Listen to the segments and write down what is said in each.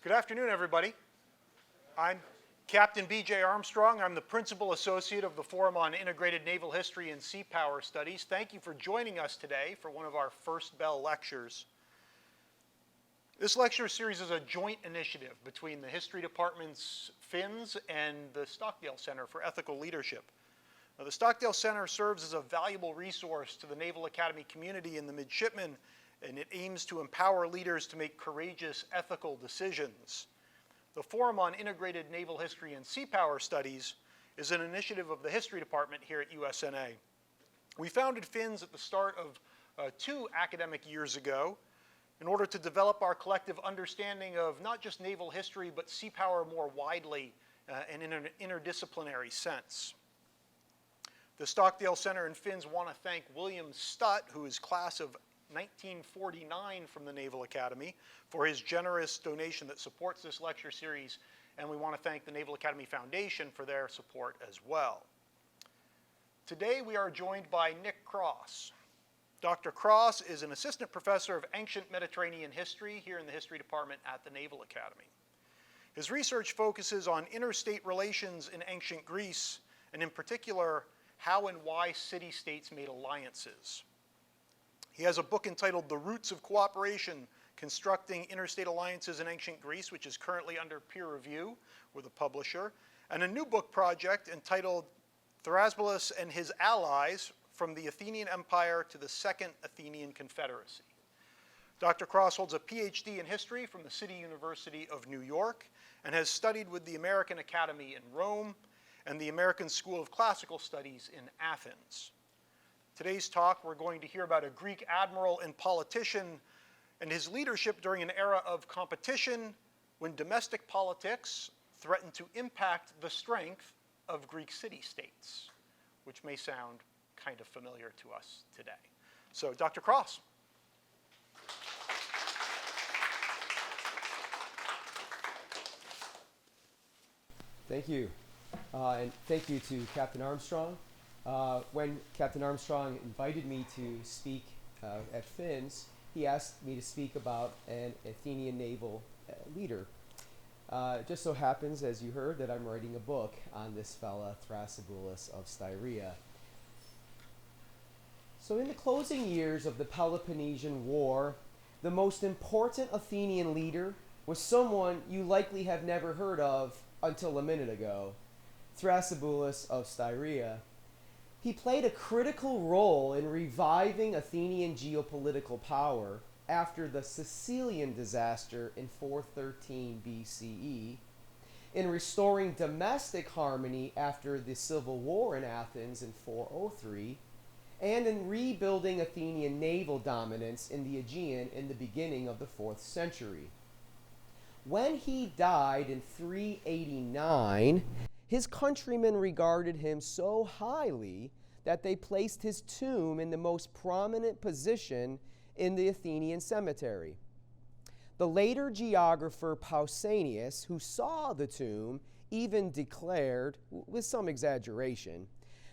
Good afternoon, everybody. I'm Captain B.J. Armstrong. I'm the Principal Associate of the Forum on Integrated Naval History and Seapower Studies. Thank you for joining us today for one of our first bell lectures. This lecture series is a joint initiative between the History Department's FINHSS and the Stockdale Center for Ethical Leadership. Now, the Stockdale Center serves as a valuable resource to the Naval Academy community and the midshipmen, and it aims to empower leaders to make courageous, ethical decisions. The Forum on Integrated Naval History and Seapower Studies is an initiative of the History Department here at USNA. We founded FINHSS at the start of 2 academic years ago in order to develop our collective understanding of not just naval history, but sea power more widely and in an interdisciplinary sense. The Stockdale Center and FINHSS want to thank William Stutt, who is class of 1949 from the Naval Academy, for his generous donation that supports this lecture series, and we want to thank the Naval Academy Foundation for their support as well. Today we are joined by Nick Cross. Dr. Cross is an assistant professor of ancient Mediterranean history here in the History Department at the Naval Academy. His research focuses on interstate relations in ancient Greece, and in particular, how and why city-states made alliances. He has a book entitled The Roots of Cooperation, Constructing Interstate Alliances in Ancient Greece, which is currently under peer review with a publisher, and a new book project entitled Thrasybulus and His Allies, From the Athenian Empire to the Second Athenian Confederacy. Dr. Cross holds a PhD in history from the City University of New York and has studied with the American Academy in Rome and the American School of Classical Studies in Athens. Today's talk, we're going to hear about a Greek admiral and politician and his leadership during an era of competition when domestic politics threatened to impact the strength of Greek city-states, which may sound kind of familiar to us today. So, Dr. Cross. Thank you. And thank you to Captain Armstrong. When Captain Armstrong invited me to speak at FINHSS, he asked me to speak about an Athenian naval leader. It just so happens, as you heard, that I'm writing a book on this fella, Thrasybulus of Steiria. So in the closing years of the Peloponnesian War, the most important Athenian leader was someone you likely have never heard of until a minute ago, Thrasybulus of Steiria. He played a critical role in reviving Athenian geopolitical power after the Sicilian disaster in 413 BCE, in restoring domestic harmony after the civil war in Athens in 403, and in rebuilding Athenian naval dominance in the Aegean in the beginning of the 4th century. When he died in 389, his countrymen regarded him so highly that they placed his tomb in the most prominent position in the Athenian cemetery. The later geographer Pausanias, who saw the tomb, even declared, with some exaggeration,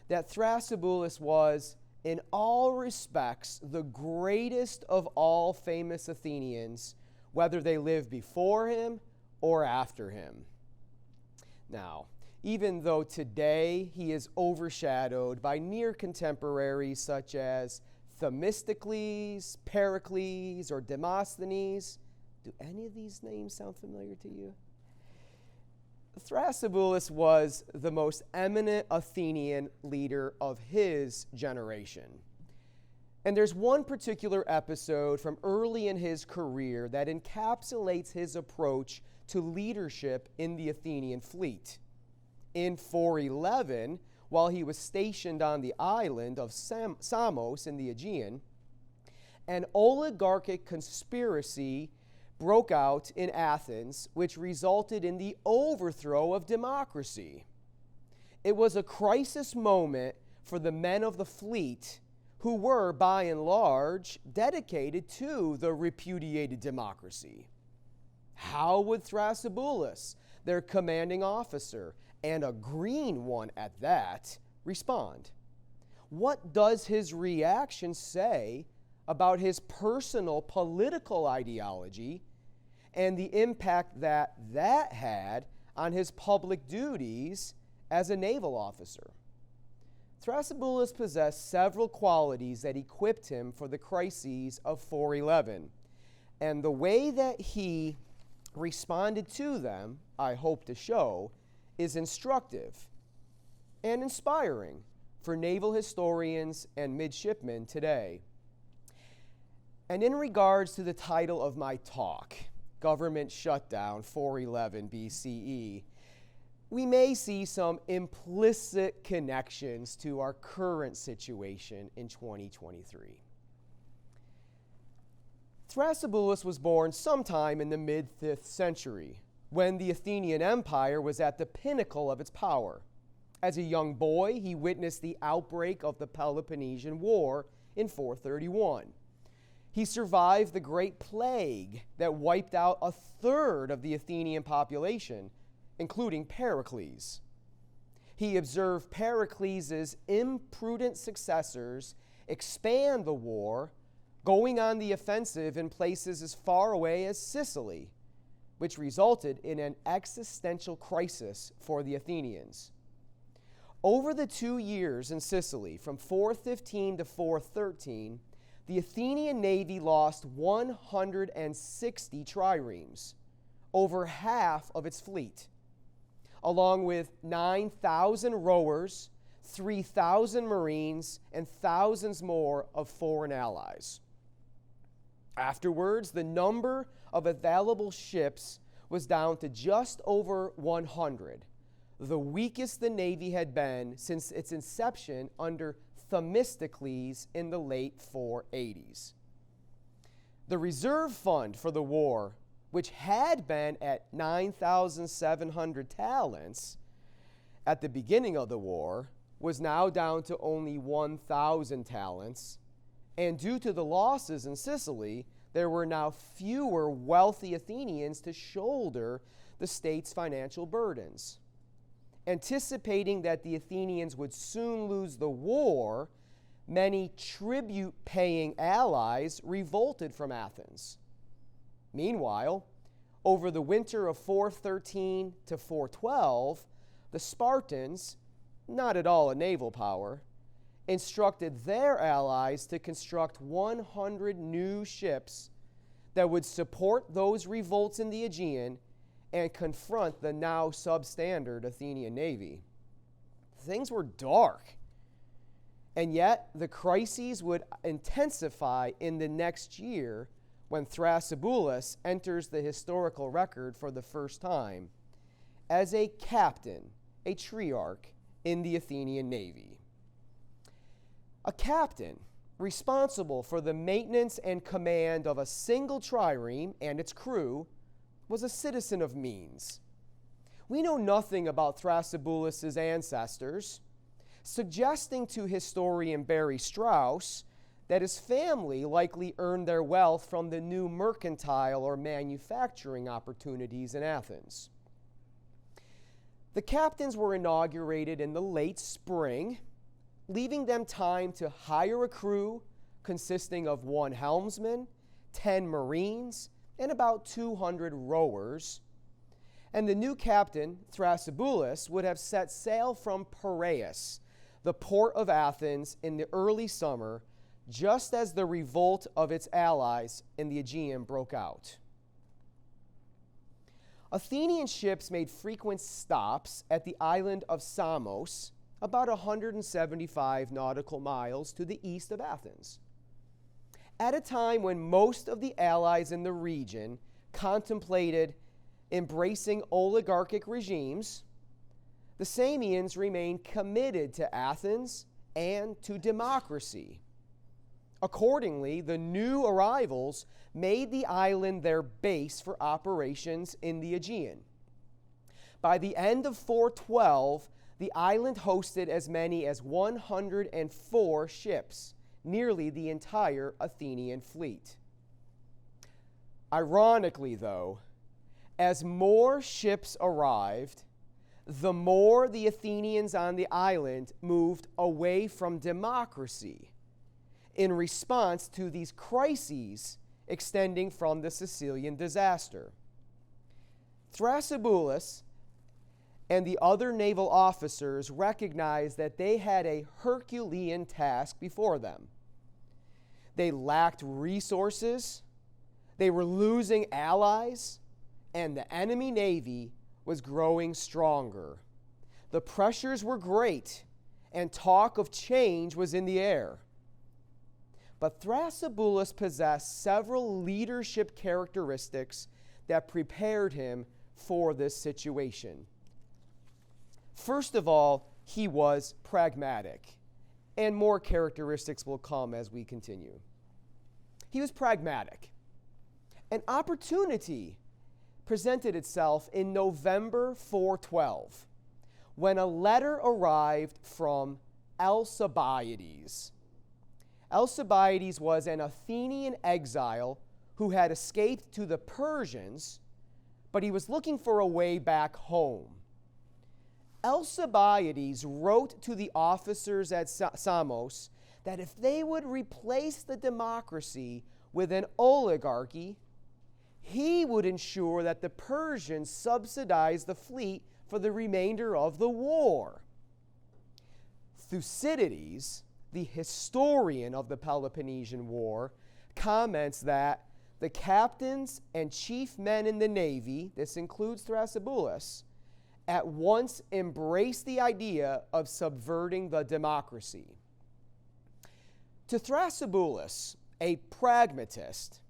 that Thrasybulus was, in all respects, the greatest of all famous Athenians, whether they lived before him or after him. Now, even though today he is overshadowed by near contemporaries such as Themistocles, Pericles, or Demosthenes, do any of these names sound familiar to you? Thrasybulus was the most eminent Athenian leader of his generation. And there's one particular episode from early in his career that encapsulates his approach to leadership in the Athenian fleet. In 411, while he was stationed on the island of Samos in the Aegean, an oligarchic conspiracy broke out in Athens, which resulted in the overthrow of democracy. It was a crisis moment for the men of the fleet, who were, by and large, dedicated to the repudiated democracy. How would Thrasybulus, their commanding officer, and a green one at that, respond? What does his reaction say about his personal political ideology and the impact that that had on his public duties as a naval officer. Thrasybulus possessed several qualities that equipped him for the crises of 411, and the way that he responded to them, I hope to show, is instructive and inspiring for naval historians and midshipmen today. And in regards to the title of my talk, Government Shutdown 411 BCE, we may see some implicit connections to our current situation in 2023. Thrasybulus was born sometime in the mid-5th century, when the Athenian Empire was at the pinnacle of its power. As a young boy, he witnessed the outbreak of the Peloponnesian War in 431. He survived the Great Plague that wiped out a third of the Athenian population, including Pericles. He observed Pericles' imprudent successors expand the war, going on the offensive in places as far away as Sicily, which resulted in an existential crisis for the Athenians. Over the 2 years in Sicily, from 415 to 413, the Athenian navy lost 160 triremes, over half of its fleet, along with 9,000 rowers, 3,000 marines, and thousands more of foreign allies. Afterwards, the number of available ships was down to just over 100, the weakest the Navy had been since its inception under Themistocles in the late 480s. The reserve fund for the war, which had been at 9,700 talents at the beginning of the war, was now down to only 1,000 talents, and due to the losses in Sicily, there were now fewer wealthy Athenians to shoulder the state's financial burdens. Anticipating that the Athenians would soon lose the war, many tribute-paying allies revolted from Athens. Meanwhile, over the winter of 413 to 412, the Spartans, not at all a naval power, instructed their allies to construct 100 new ships that would support those revolts in the Aegean and confront the now substandard Athenian navy. Things were dark, and yet the crises would intensify in the next year when Thrasybulus enters the historical record for the first time as a captain, a triarch in the Athenian navy. A captain responsible for the maintenance and command of a single trireme and its crew was a citizen of means. We know nothing about Thrasybulus' ancestors, suggesting to historian Barry Strauss that his family likely earned their wealth from the new mercantile or manufacturing opportunities in Athens. The captains were inaugurated in the late spring, leaving them time to hire a crew consisting of 1 helmsman, 10 marines, and about 200 rowers. And the new captain, Thrasybulus, would have set sail from Piraeus, the port of Athens, in the early summer, just as the revolt of its allies in the Aegean broke out. Athenian ships made frequent stops at the island of Samos, about 175 nautical miles to the east of Athens. At a time when most of the allies in the region contemplated embracing oligarchic regimes, the Samians remained committed to Athens and to democracy. Accordingly, the new arrivals made the island their base for operations in the Aegean. By the end of 412, the island hosted as many as 104 ships, nearly the entire Athenian fleet. Ironically, though, as more ships arrived, the more the Athenians on the island moved away from democracy in response to these crises extending from the Sicilian disaster. Thrasybulus and the other naval officers recognized that they had a Herculean task before them. They lacked resources, they were losing allies, and the enemy navy was growing stronger. The pressures were great, and talk of change was in the air. But Thrasybulus possessed several leadership characteristics that prepared him for this situation. First of all, he was pragmatic, and more characteristics will come as we continue. He was pragmatic. An opportunity presented itself in November 412 when a letter arrived from Alcibiades. Alcibiades was an Athenian exile who had escaped to the Persians, but he was looking for a way back home. Alcibiades wrote to the officers at Samos that if they would replace the democracy with an oligarchy, he would ensure that the Persians subsidized the fleet for the remainder of the war. Thucydides, the historian of the Peloponnesian War, comments that the captains and chief men in the navy, this includes Thrasybulus, at once embraced the idea of subverting the democracy. To Thrasybulus, a pragmatist,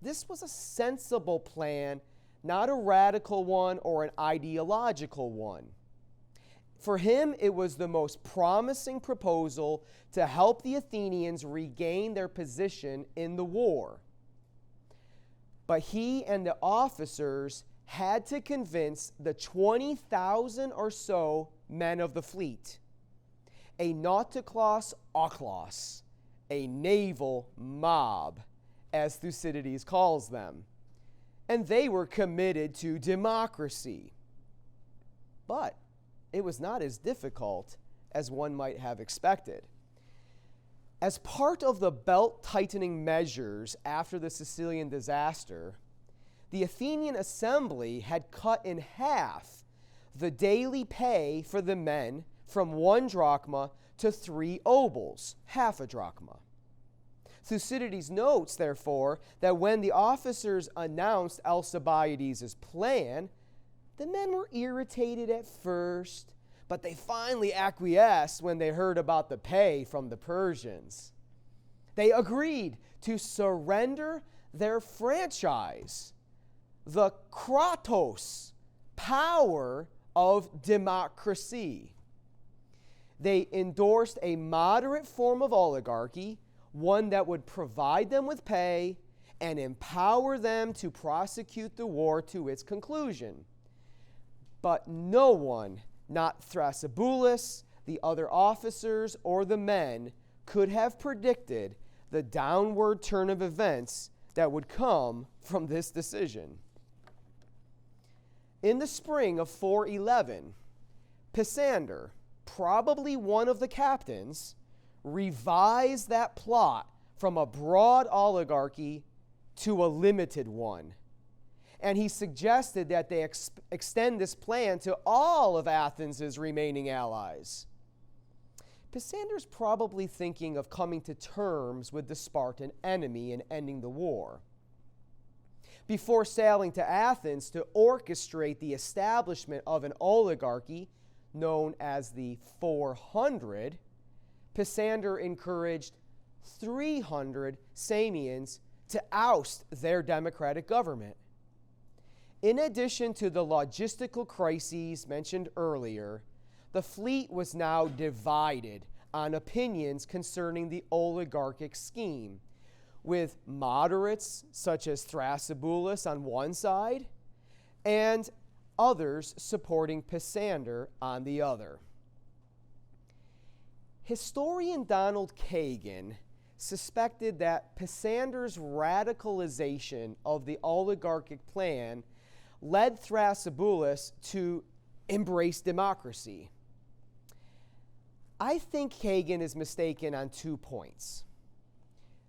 this was a sensible plan, not a radical one or an ideological one. For him, it was the most promising proposal to help the Athenians regain their position in the war. But he and the officers had to convince the 20,000 or so men of the fleet, a nautiklos ochlos, a naval mob, as Thucydides calls them. And they were committed to democracy. But it was not as difficult as one might have expected. As part of the belt-tightening measures after the Sicilian disaster, the Athenian assembly had cut in half the daily pay for the men from 1 drachma to 3 obols, half a drachma. Thucydides notes, therefore, that when the officers announced Alcibiades' plan, the men were irritated at first, but they finally acquiesced when they heard about the pay from the Persians. They agreed to surrender their franchise, the kratos, power of democracy. They endorsed a moderate form of oligarchy, one that would provide them with pay and empower them to prosecute the war to its conclusion. But no one, not Thrasybulus, the other officers, or the men, could have predicted the downward turn of events that would come from this decision. In the spring of 411, Pisander, probably one of the captains, revised that plot from a broad oligarchy to a limited one. And he suggested that they extend this plan to all of Athens' remaining allies. Pisander's probably thinking of coming to terms with the Spartan enemy and ending the war. Before sailing to Athens to orchestrate the establishment of an oligarchy known as the 400, Pisander encouraged 300 Samians to oust their democratic government. In addition to the logistical crises mentioned earlier, the fleet was now divided on opinions concerning the oligarchic scheme, with moderates such as Thrasybulus on one side and others supporting Pisander on the other. Historian Donald Kagan suspected that Pisander's radicalization of the oligarchic plan led Thrasybulus to embrace democracy. I think Kagan is mistaken on 2 points.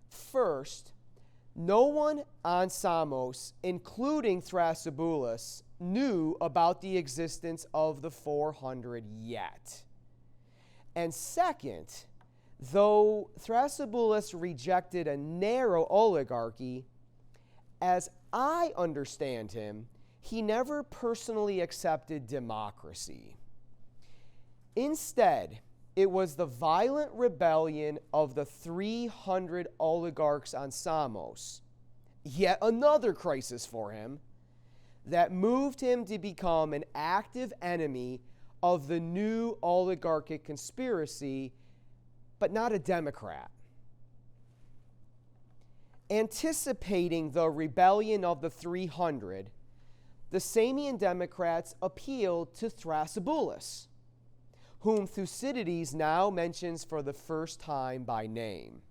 First, No one on Samos, including Thrasybulus, knew about the existence of the 400 yet. And second, though Thrasybulus rejected a narrow oligarchy, as I understand him, he never personally accepted democracy. Instead, it was the violent rebellion of the 300 oligarchs on Samos, yet another crisis for him, that moved him to become an active enemy of the new oligarchic conspiracy, but not a Democrat. Anticipating the rebellion of the 300, the Samian Democrats appealed to Thrasybulus, whom Thucydides now mentions for the first time by name.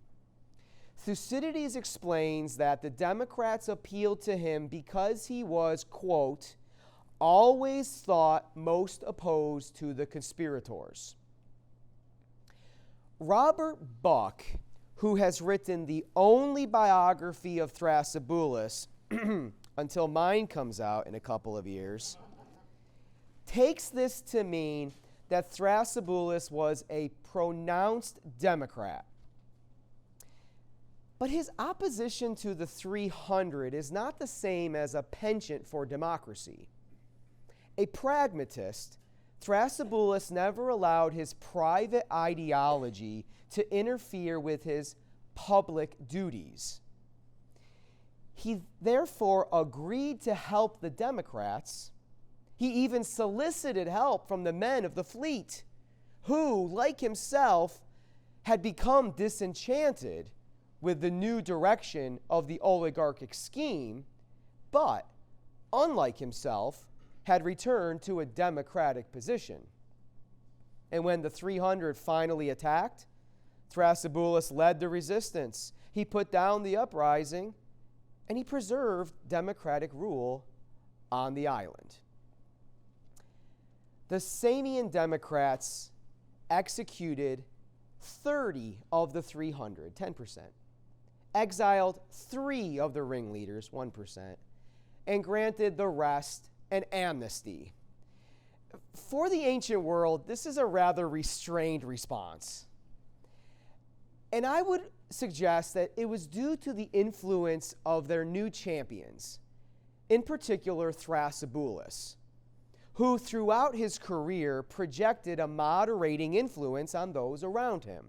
Thucydides explains that the Democrats appealed to him because he was, quote, always thought most opposed to the conspirators. Robert Buck, who has written the only biography of Thrasybulus until mine comes out in a couple of years, takes this to mean that Thrasybulus was a pronounced Democrat. But his opposition to the 300 is not the same as a penchant for democracy. A pragmatist, Thrasybulus never allowed his private ideology to interfere with his public duties. He therefore agreed to help the Democrats. He even solicited help from the men of the fleet, who, like himself, had become disenchanted with the new direction of the oligarchic scheme, but, unlike himself, had returned to a democratic position. And when the 300 finally attacked, Thrasybulus led the resistance. He put down the uprising, and he preserved democratic rule on the island. The Samian Democrats executed 30 of the 300, 10%, exiled 3 of the ringleaders, 1%, and granted the rest an amnesty. For the ancient world, this is a rather restrained response. And I would suggest that it was due to the influence of their new champions, in particular Thrasybulus, who throughout his career projected a moderating influence on those around him.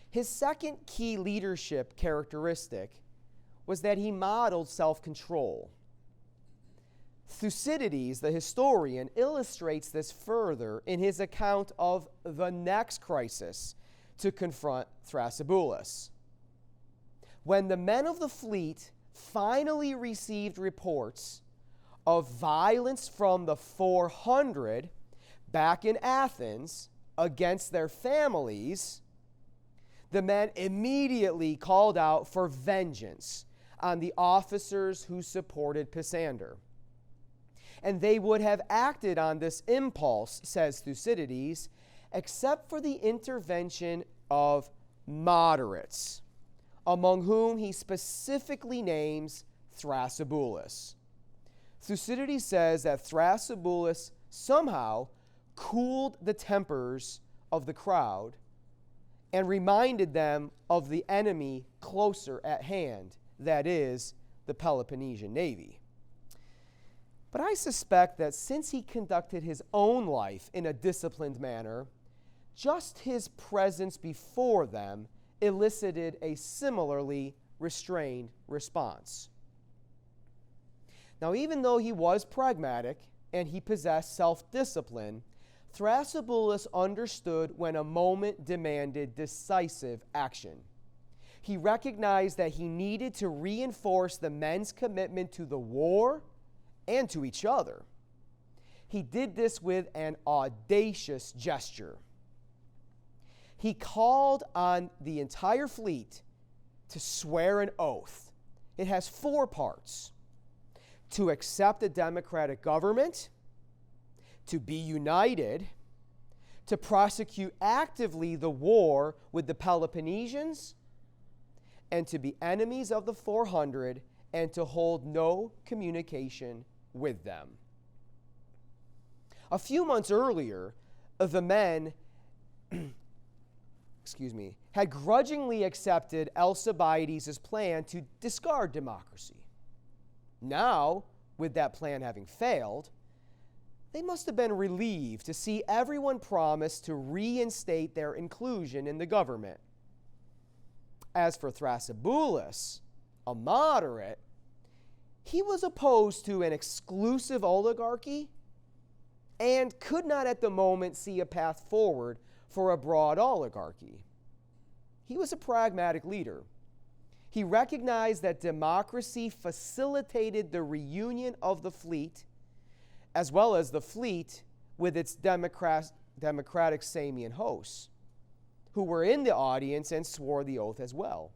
His second key leadership characteristic was that he modeled self-control. Thucydides, the historian, illustrates this further in his account of the next crisis to confront Thrasybulus. When the men of the fleet finally received reports of violence from the 400 back in Athens against their families, the men immediately called out for vengeance on the officers who supported Pisander. And they would have acted on this impulse, says Thucydides, except for the intervention of moderates, among whom he specifically names Thrasybulus. Thucydides says that Thrasybulus somehow cooled the tempers of the crowd and reminded them of the enemy closer at hand, that is, the Peloponnesian Navy. But I suspect that since he conducted his own life in a disciplined manner, just his presence before them elicited a similarly restrained response. Now, even though he was pragmatic and he possessed self-discipline, Thrasybulus understood when a moment demanded decisive action. He recognized that he needed to reinforce the men's commitment to the war and to each other. He did this with an audacious gesture. He called on the entire fleet to swear an oath. It has 4 parts: to accept a democratic government, to be united, to prosecute actively the war with the Peloponnesians, and to be enemies of the 400 and to hold no communication with them. A few months earlier, the men had grudgingly accepted Alcibiades' plan to discard democracy. Now, with that plan having failed, they must have been relieved to see everyone promise to reinstate their inclusion in the government. As for Thrasybulus, a moderate, he was opposed to an exclusive oligarchy and could not at the moment see a path forward for a broad oligarchy. He was a pragmatic leader. He recognized that democracy facilitated the reunion of the fleet, as well as the fleet with its democratic Samian hosts, who were in the audience and swore the oath as well.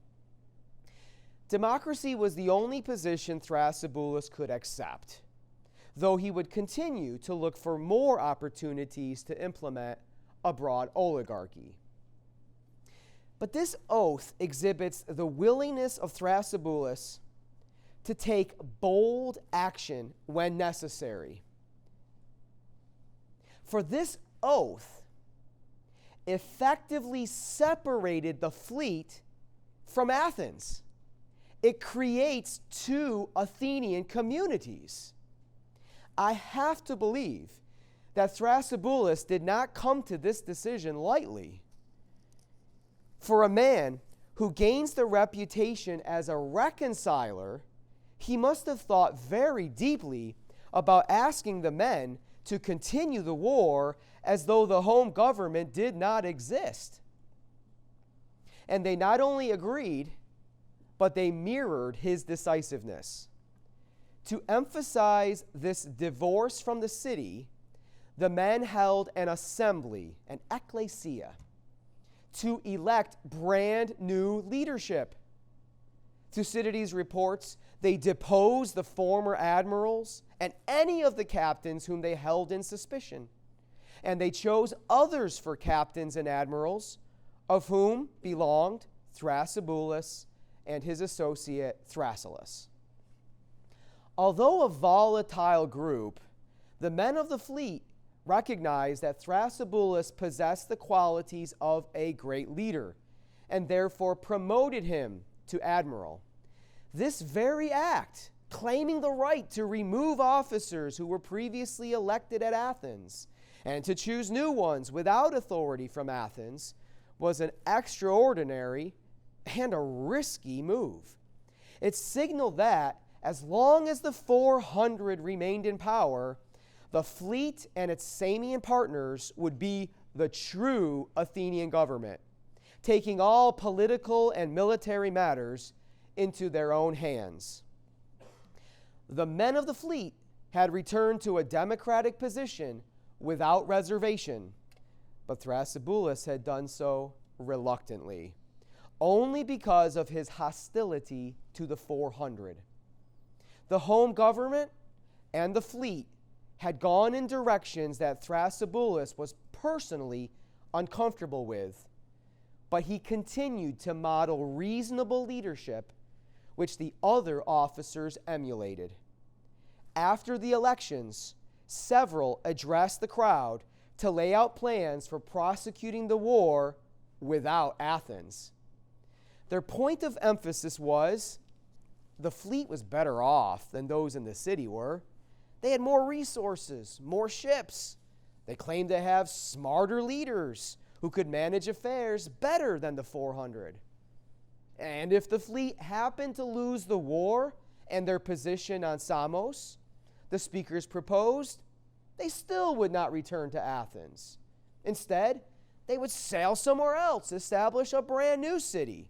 Democracy was the only position Thrasybulus could accept, though he would continue to look for more opportunities to implement a broad oligarchy. But this oath exhibits the willingness of Thrasybulus to take bold action when necessary. For this oath effectively separated the fleet from Athens. It creates two Athenian communities. I have to believe that Thrasybulus did not come to this decision lightly. For a man who gains the reputation as a reconciler, he must have thought very deeply about asking the men to continue the war as though the home government did not exist. And they not only agreed, but they mirrored his decisiveness. To emphasize this divorce from the city, the men held an assembly, an ecclesia, to elect brand new leadership. Thucydides reports they deposed the former admirals and any of the captains whom they held in suspicion. And they chose others for captains and admirals, of whom belonged Thrasybulus and his associate Thrasyllus. Although a volatile group, the men of the fleet recognized that Thrasybulus possessed the qualities of a great leader, and therefore promoted him to admiral. This very act, claiming the right to remove officers who were previously elected at Athens and to choose new ones without authority from Athens, was an extraordinary and a risky move. It signaled that as long as the 400 remained in power, the fleet and its Samian partners would be the true Athenian government, taking all political and military matters into their own hands. The men of the fleet had returned to a democratic position without reservation, but Thrasybulus had done so reluctantly, only because of his hostility to the 400. The home government and the fleet had gone in directions that Thrasybulus was personally uncomfortable with, but he continued to model reasonable leadership, which the other officers emulated. After the elections, several addressed the crowd to lay out plans for prosecuting the war without Athens. Their point of emphasis was the fleet was better off than those in the city were. They had more resources, more ships. They claimed to have smarter leaders who could manage affairs better than the 400. And if the fleet happened to lose the war and their position on Samos, the speakers proposed, they still would not return to Athens. Instead, they would sail somewhere else, establish a brand new city.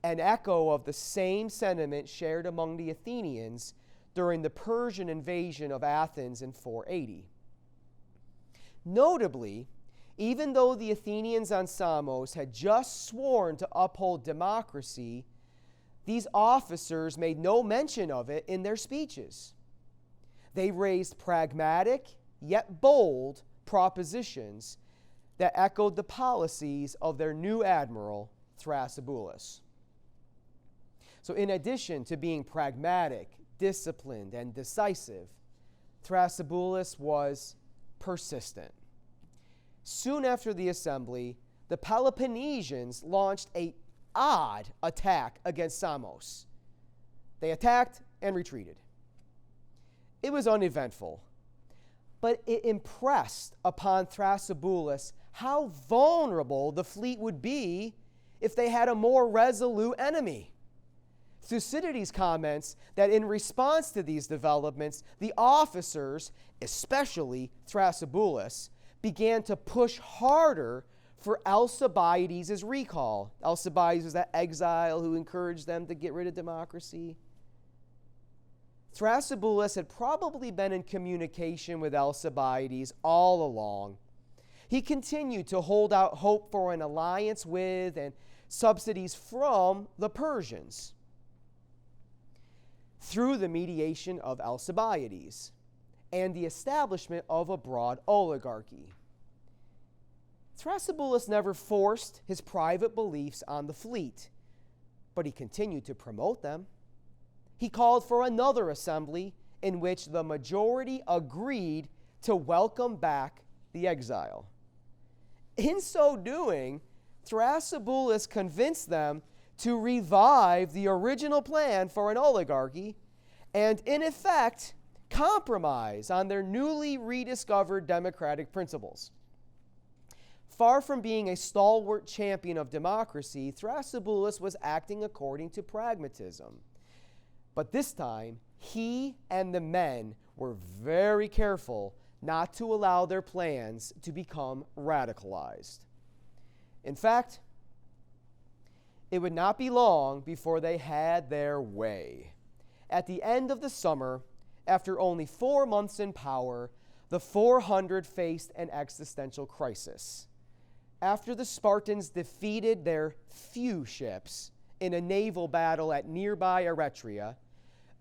An echo of the same sentiment shared among the Athenians during the Persian invasion of Athens in 480. Notably, even though the Athenians on Samos had just sworn to uphold democracy, these officers made no mention of it in their speeches. They raised pragmatic yet bold propositions that echoed the policies of their new admiral, Thrasybulus. So in addition to being pragmatic, disciplined, and decisive, Thrasybulus was persistent. Soon after the assembly, the Peloponnesians launched an odd attack against Samos. They attacked and retreated. It was uneventful, but it impressed upon Thrasybulus how vulnerable the fleet would be if they had a more resolute enemy. Thucydides comments that in response to these developments, the officers, especially Thrasybulus, began to push harder for Alcibiades' recall. Alcibiades was that exile who encouraged them to get rid of democracy. Thrasybulus had probably been in communication with Alcibiades all along. He continued to hold out hope for an alliance with and subsidies from the Persians through the mediation of Alcibiades and the establishment of a broad oligarchy. Thrasybulus never forced his private beliefs on the fleet, but he continued to promote them. He called for another assembly in which the majority agreed to welcome back the exile. In so doing, Thrasybulus convinced them to revive the original plan for an oligarchy and, in effect, compromise on their newly rediscovered democratic principles. Far from being a stalwart champion of democracy, Thrasybulus was acting according to pragmatism. But this time, he and the men were very careful not to allow their plans to become radicalized. In fact, it would not be long before they had their way. At the end of the summer, after only 4 months in power, the 400 faced an existential crisis. After the Spartans defeated their few ships in a naval battle at nearby Eretria,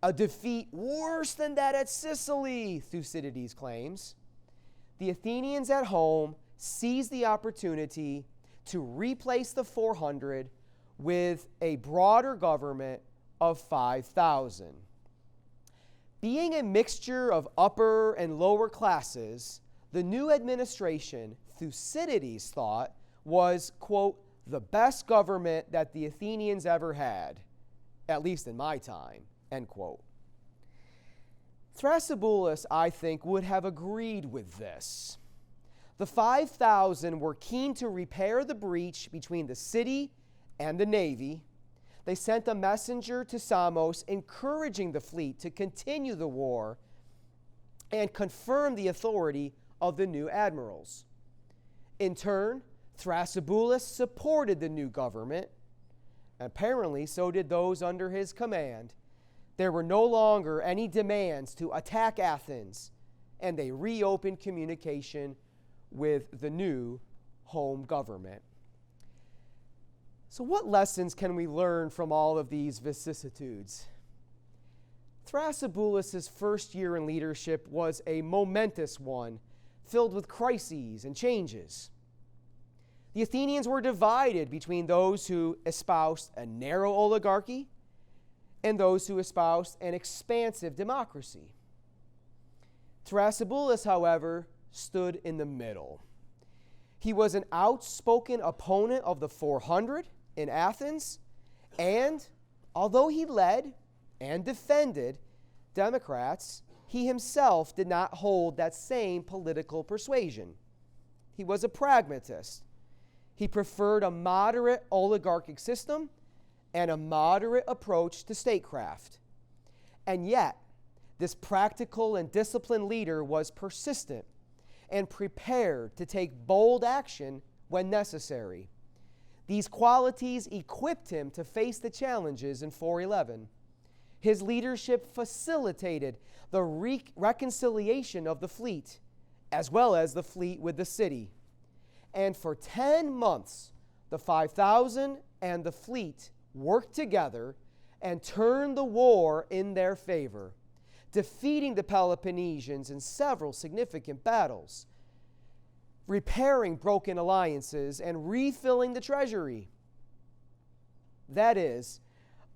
a defeat worse than that at Sicily, Thucydides claims, the Athenians at home seized the opportunity to replace the 400 with a broader government of 5,000. Being a mixture of upper and lower classes, the new administration, Thucydides thought, was, quote, the best government that the Athenians ever had, at least in my time, end quote. Thrasybulus, I think, would have agreed with this. The 5,000 were keen to repair the breach between the city and the navy. They sent a messenger to Samos encouraging the fleet to continue the war and confirm the authority of the new admirals. In turn, Thrasybulus supported the new government. Apparently, so did those under his command. There were no longer any demands to attack Athens, and they reopened communication with the new home government. So what lessons can we learn from all of these vicissitudes? Thrasybulus' first year in leadership was a momentous one, filled with crises and changes. The Athenians were divided between those who espoused a narrow oligarchy and those who espoused an expansive democracy. Thrasybulus, however, stood in the middle. He was an outspoken opponent of the 400 in Athens, and although he led and defended Democrats, he himself did not hold that same political persuasion. He was a pragmatist. He preferred a moderate oligarchic system and a moderate approach to statecraft. And yet, this practical and disciplined leader was persistent and prepared to take bold action when necessary. These qualities equipped him to face the challenges in 411. His leadership facilitated the reconciliation of the fleet, as well as the fleet with the city. And for 10 months, the 5,000 and the fleet worked together and turned the war in their favor, defeating the Peloponnesians in several significant battles, repairing broken alliances, and refilling the treasury. That is,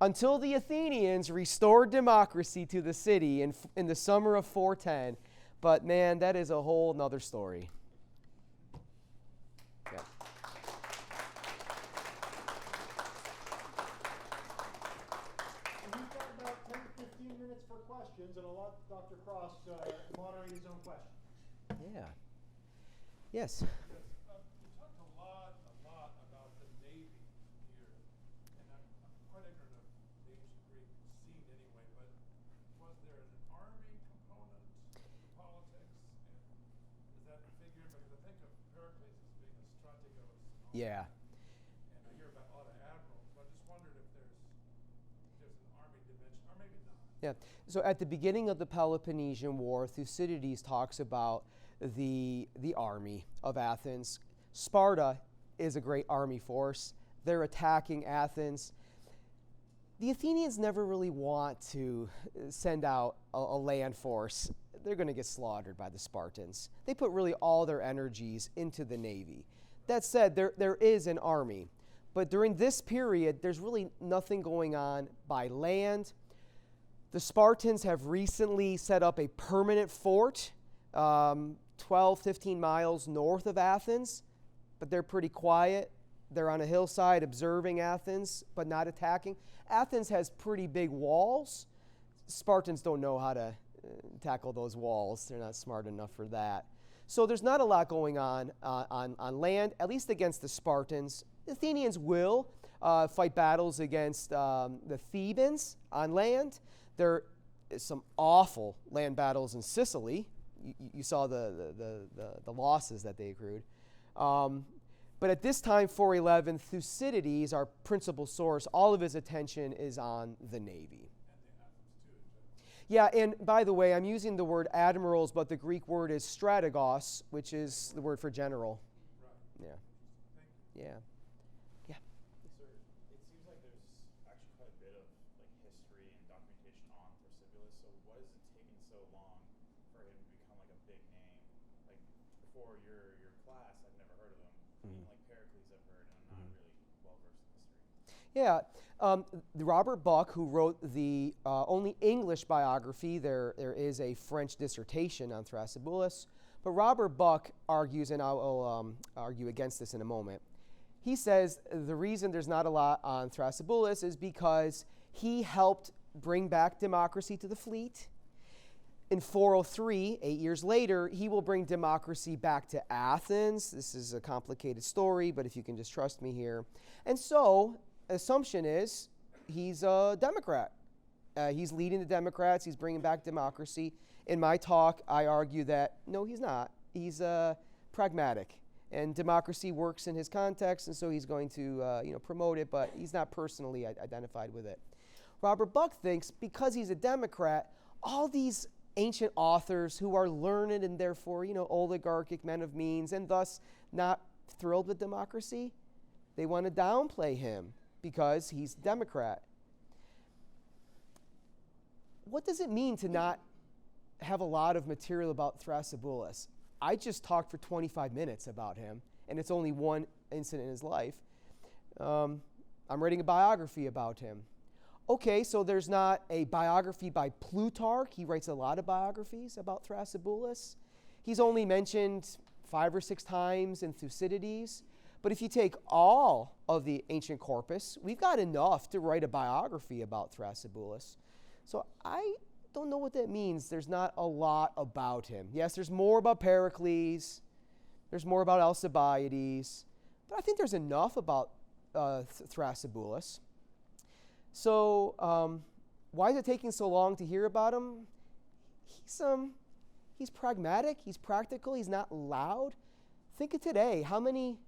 until the Athenians restored democracy to the city in the summer of 410. But man, that is a whole nother story. Yeah. We've got about 10 to 15 minutes for questions, and I'll let Dr. Cross moderate his own question. Yeah. Yes. You talked a lot about the Navy here, and I'm quite ignorant of the ancient Greek scene anyway, but was there an army component to politics, and does that figure in? Because I think of Pericles as being a strategos, Yeah. and I hear about a lot of admirals, so I just wondered if there's an army dimension, or maybe not. Yeah. So at the beginning of the Peloponnesian War, Thucydides talks about the army of Athens. Sparta is a great army force. They're attacking Athens. The Athenians never really want to send out a land force. They're going to get slaughtered by the Spartans. They put really all their energies into the navy. That said, there is an army. But during this period, there's really nothing going on by land. The Spartans have recently set up a permanent fort 12, 15 miles north of Athens, but they're pretty quiet. They're on a hillside observing Athens, but not attacking. Athens has pretty big walls. Spartans don't know how to tackle those walls. They're not smart enough for that. So there's not a lot going on land, at least against the Spartans. The Athenians will fight battles against the Thebans on land. There is some awful land battles in Sicily. You saw the losses that they accrued. But at this time, 411, Thucydides, our principal source, all of his attention is on the Navy. Yeah, and by the way, I'm using the word admirals, but the Greek word is strategos, which is the word for general. Right. Yeah. Yeah. Yeah. So it seems like there's actually quite a bit of history and documentation on Thrasybulus. So why is it taking so long for him to become a big name? Before your class, I've never heard of him. Even Pericles I've heard, and I'm not really well versed in history. Yeah. Robert Buck, who wrote the only English biography, there is a French dissertation on Thrasybulus, but Robert Buck argues, and I'll argue against this in a moment. He says the reason there's not a lot on Thrasybulus is because he helped bring back democracy to the fleet. In 403, 8 years later, he will bring democracy back to Athens. This is a complicated story, but if you can just trust me here. And so, assumption is he's a Democrat. He's leading the Democrats. He's bringing back democracy. In my talk, I argue that, no, he's not. He's pragmatic. And democracy works in his context, and so he's going to promote it, but he's not personally identified with it. Robert Buck thinks because he's a Democrat, all these ancient authors who are learned and therefore, oligarchic men of means and thus not thrilled with democracy, they want to downplay him because he's Democrat. What does it mean to not have a lot of material about Thrasybulus? I just talked for 25 minutes about him, and it's only one incident in his life. I'm writing a biography about him. Okay, so there's not a biography by Plutarch. He writes a lot of biographies about Thrasybulus. He's only mentioned 5 or 6 times in Thucydides. But if you take all of the ancient corpus, we've got enough to write a biography about Thrasybulus. So I don't know what that means. There's not a lot about him. Yes, there's more about Pericles. There's more about Alcibiades. But I think there's enough about Thrasybulus. So why is it taking so long to hear about him? He's pragmatic. He's practical. He's not loud. Think of today. How many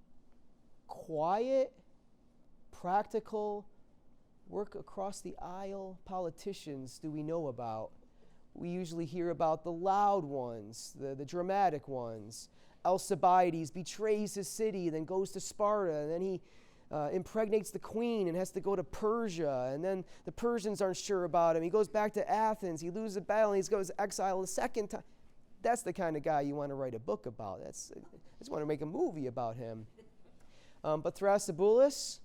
quiet, practical, work across the aisle politicians do we know about? We usually hear about the loud ones, the dramatic ones. Alcibiades betrays his city, then goes to Sparta, and then he impregnates the queen and has to go to Persia, and then the Persians aren't sure about him. He goes back to Athens, he loses a battle, and he goes to exile a second time. That's the kind of guy you want to write a book about. I just want to make a movie about him. But Thrasybulus,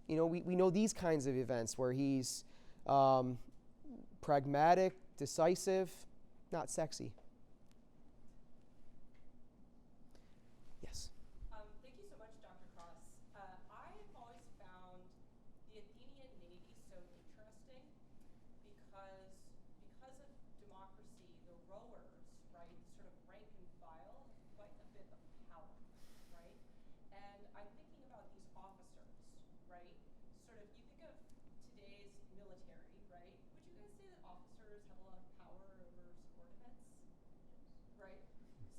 We know these kinds of events where he's pragmatic, decisive, not sexy. Yes. Thank you so much, Dr. Cross. I've always found the Athenian Navy so interesting because of democracy, the rowers, right, sort of rank and file, have quite a bit of power, right? And I'm thinking about these officers, right? Sort of, you think of today's military, right? Would you guys say that officers have a lot of power over subordinates? Right?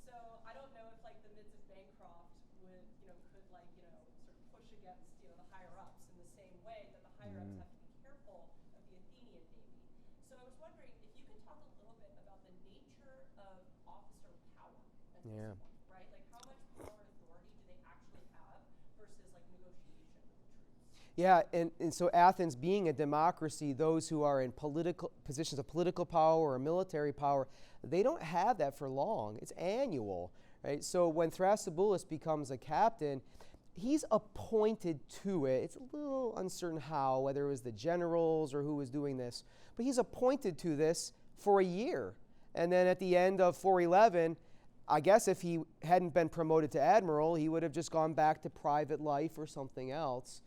So I don't know if like the Mids of Bancroft would, could like, sort of push against, the higher ups in the same way that the higher ups have to be careful of the Athenian Navy. So I was wondering if you could talk a little bit about the nature of officer power at this point, right? Like how much power and authority do they actually have versus like negotiation with the troops? Yeah, and so Athens being a democracy, those who are in political positions of political power or military power, they don't have that for long. It's annual, right? So when Thrasybulus becomes a captain, he's appointed to it. It's a little uncertain how, whether it was the generals or who was doing this, but he's appointed to this for a year. And then at the end of 411, I guess if he hadn't been promoted to admiral, he would have just gone back to private life or something else.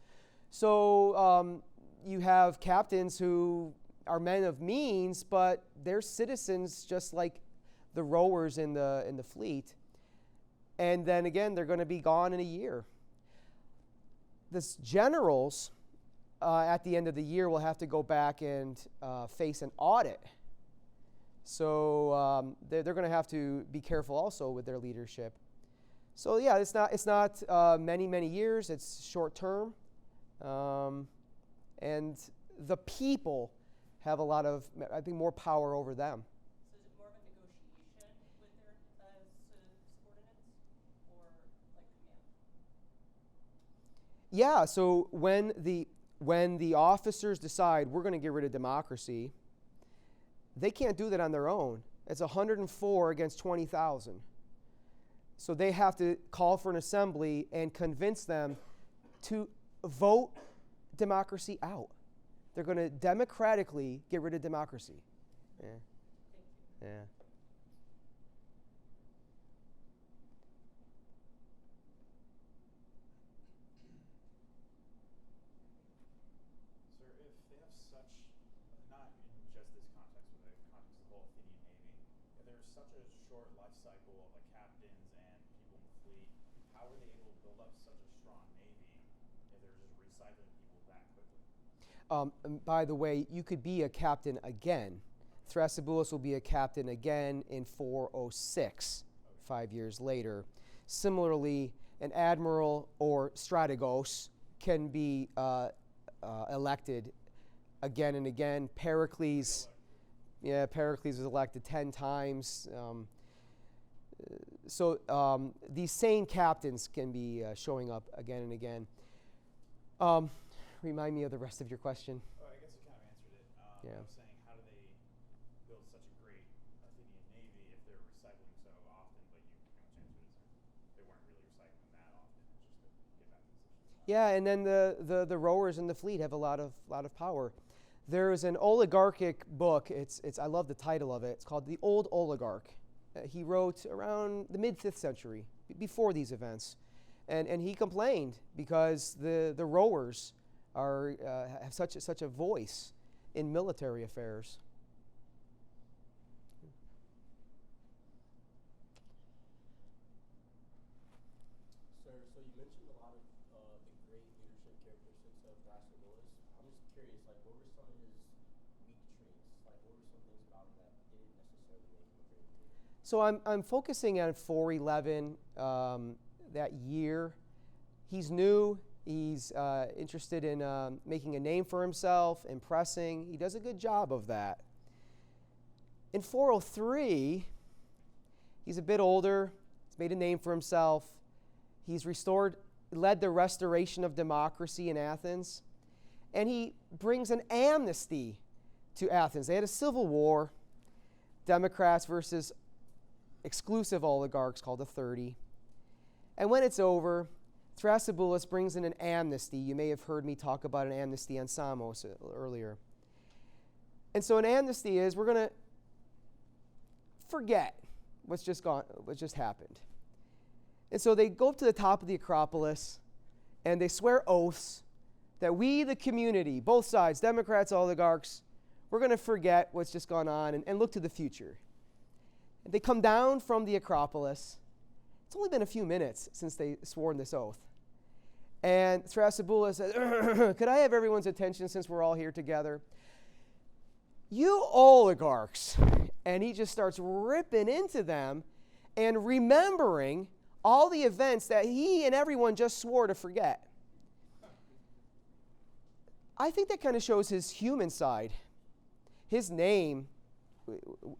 So you have captains who are men of means, but they're citizens just like the rowers in the fleet. And then again, they're going to be gone in a year. The generals at the end of the year will have to go back and face an audit. So they're going to have to be careful also with their leadership. So yeah, it's not many years. It's short term. And the people have a lot of, I think, more power over them. So is it more of a negotiation with their subordinates or like command? Yeah, so when the officers decide we're going to get rid of democracy, they can't do that on their own. It's 104 against 20,000. So they have to call for an assembly and convince them to vote democracy out. They're going to democratically get rid of democracy. Yeah. Yeah. Sir, if they have such, not in just this context, but the context of the whole Athenian Navy, if there's such a short life cycle of like captains and people in the fleet, how were they able to build up such a strong navy if they're just recycling people that quickly? And by the way, you could be a captain again. Thrasybulus will be a captain again in 406, 5 years later. Similarly, an admiral or strategos can be elected again and again. Pericles was elected 10 times. So these same captains can be showing up again and again. Remind me of the rest of your question. Oh, I guess you kind of answered it. Yeah. I was saying, how do they build such a great Athenian Navy if they're recycling so often? But you pretty much answered it. They weren't really recycling that often. It's just to get back to the position. Yeah, and then the rowers in the fleet have a lot of power. There's an oligarchic book. I love the title of it. It's called The Old Oligarch. He wrote around the mid-5th century, before these events, and he complained because the rowers have such a voice in military affairs. Sir, so you mentioned a lot of the great leadership characteristics of Thrasybulus. I'm just curious, like, what were some of his weak traits? Like, what were some things about him that didn't necessarily make him a great leader? So I'm focusing on 411, that year. He's new. He's interested in making a name for himself, impressing. He does a good job of that. In 403, he's a bit older. He's made a name for himself. He's led the restoration of democracy in Athens. And he brings an amnesty to Athens. They had a civil war, Democrats versus exclusive oligarchs called the 30. And when it's over, Thrasybulus brings in an amnesty. You may have heard me talk about an amnesty on Samos earlier. And so an amnesty is we're going to forget what's just happened. And so they go up to the top of the Acropolis and they swear oaths that we, the community, both sides, Democrats, oligarchs, we're going to forget what's just gone on and look to the future. And they come down from the Acropolis. It's only been a few minutes since they sworn this oath. And Thrasybulus says, could I have everyone's attention since we're all here together? You oligarchs. And he just starts ripping into them and remembering all the events that he and everyone just swore to forget. I think that kind of shows his human side. His name,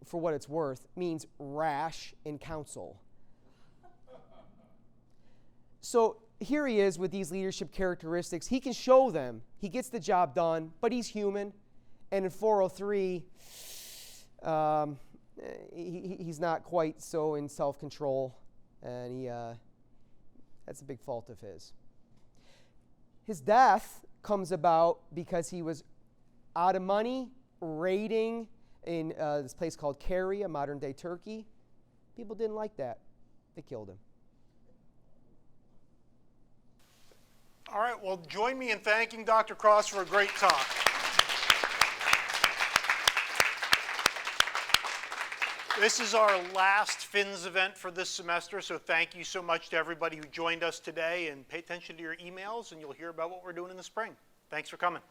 for what it's worth, means rash in council. So here he is with these leadership characteristics. He can show them. He gets the job done, but he's human. And in 403, he's not quite so in self-control, and that's a big fault of his. His death comes about because he was out of money, raiding in this place called Caria, modern-day Turkey. People didn't like that. They killed him. All right, well, join me in thanking Dr. Cross for a great talk. This is our last FINHSS event for this semester, so thank you so much to everybody who joined us today, and pay attention to your emails and you'll hear about what we're doing in the spring. Thanks for coming.